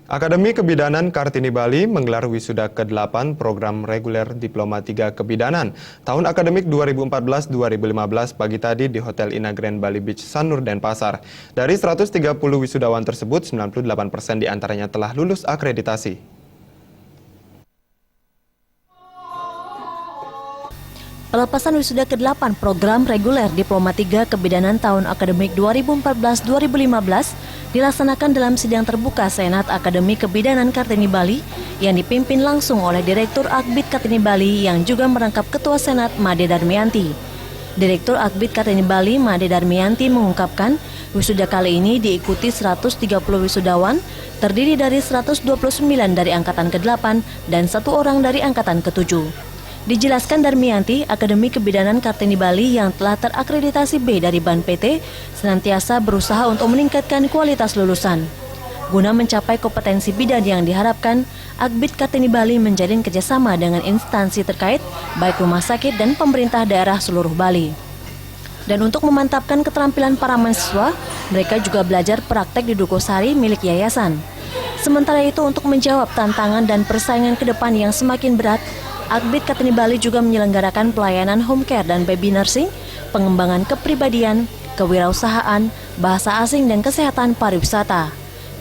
Akademi Kebidanan Kartini Bali menggelar wisuda ke-8 program reguler Diploma 3 Kebidanan tahun akademik 2014-2015 pagi tadi di Hotel Ina Grand Bali Beach, Sanur, Denpasar. Dari 130 wisudawan tersebut, 98% diantaranya telah lulus akreditasi. Pelepasan wisuda ke-8 program reguler Diploma 3 Kebidanan tahun akademik 2014-2015 dilaksanakan dalam sidang terbuka Senat Akademi Kebidanan Kartini Bali yang dipimpin langsung oleh Direktur Akbid Kartini Bali yang juga merangkap Ketua Senat Made Darmianti. Direktur Akbid Kartini Bali Made Darmianti mengungkapkan wisuda kali ini diikuti 130 wisudawan terdiri dari 129 dari Angkatan ke-8 dan 1 orang dari Angkatan ke-7. Dijelaskan Darmianti, Akademi Kebidanan Kartini Bali yang telah terakreditasi B dari BAN PT senantiasa berusaha untuk meningkatkan kualitas lulusan. Guna mencapai kompetensi bidang yang diharapkan, Akbid Kartini Bali menjalin kerjasama dengan instansi terkait, baik rumah sakit dan pemerintah daerah seluruh Bali. Dan untuk memantapkan keterampilan para mahasiswa, mereka juga belajar praktek di Dukosari milik yayasan. Sementara itu, untuk menjawab tantangan dan persaingan ke depan yang semakin berat, Akbid Kartini Bali juga menyelenggarakan pelayanan home care dan baby nursing, pengembangan kepribadian, kewirausahaan, bahasa asing dan kesehatan pariwisata.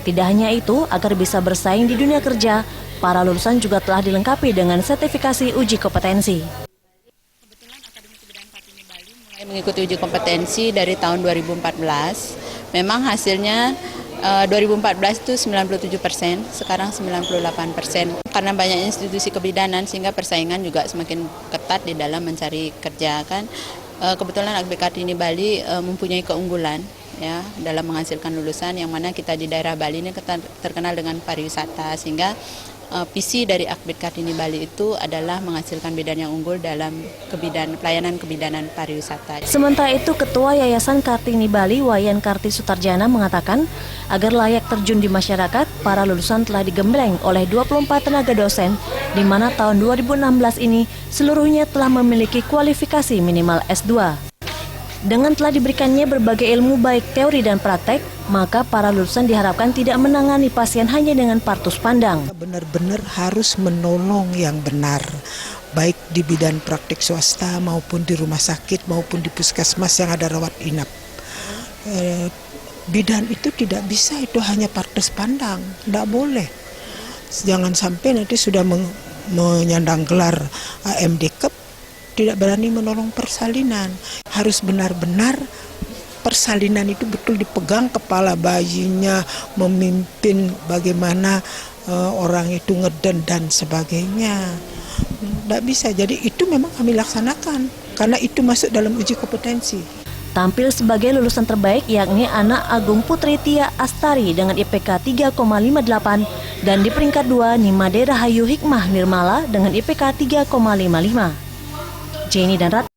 Tidak hanya itu, agar bisa bersaing di dunia kerja, para lulusan juga telah dilengkapi dengan sertifikasi uji kompetensi. Kebetulan Akademi Kebidanan Kartini Bali mulai mengikuti uji kompetensi dari tahun 2014. Memang hasilnya 2014 itu 97%, sekarang 98%. Karena banyak institusi kebidanan sehingga persaingan juga semakin ketat di dalam mencari kerja kan. Kebetulan Akbid Kartini Bali mempunyai keunggulan ya dalam menghasilkan lulusan yang mana kita di daerah Bali ini terkenal dengan pariwisata, sehingga visi dari Akbid Kartini Bali itu adalah menghasilkan bidan yang unggul dalam pelayanan kebidanan pariwisata. Sementara itu, Ketua Yayasan Kartini Bali Wayan Karti Sutarjana mengatakan agar layak terjun di masyarakat, para lulusan telah digembleng oleh 24 tenaga dosen, di mana tahun 2016 ini seluruhnya telah memiliki kualifikasi minimal S2. Dengan telah diberikannya berbagai ilmu baik teori dan praktek, maka para lulusan diharapkan tidak menangani pasien hanya dengan partus pandang. Benar-benar harus menolong yang benar, baik di bidang praktik swasta maupun di rumah sakit maupun di puskesmas yang ada rawat inap. Bidan itu tidak bisa itu hanya partus pandang, tidak boleh. Jangan sampai nanti sudah menyandang gelar AMD Cup tidak berani menolong persalinan. Harus benar-benar persalinan itu betul dipegang kepala bayinya, memimpin bagaimana orang itu ngeden dan sebagainya. Tidak bisa, jadi itu memang kami laksanakan karena itu masuk dalam uji kompetensi. Tampil sebagai lulusan terbaik yakni anak Agung Putri Tia Astari dengan IPK 3,58 dan di peringkat 2 Nimade Rahayu Hikmah Nirmala dengan IPK 3,55. Jenny dan Rat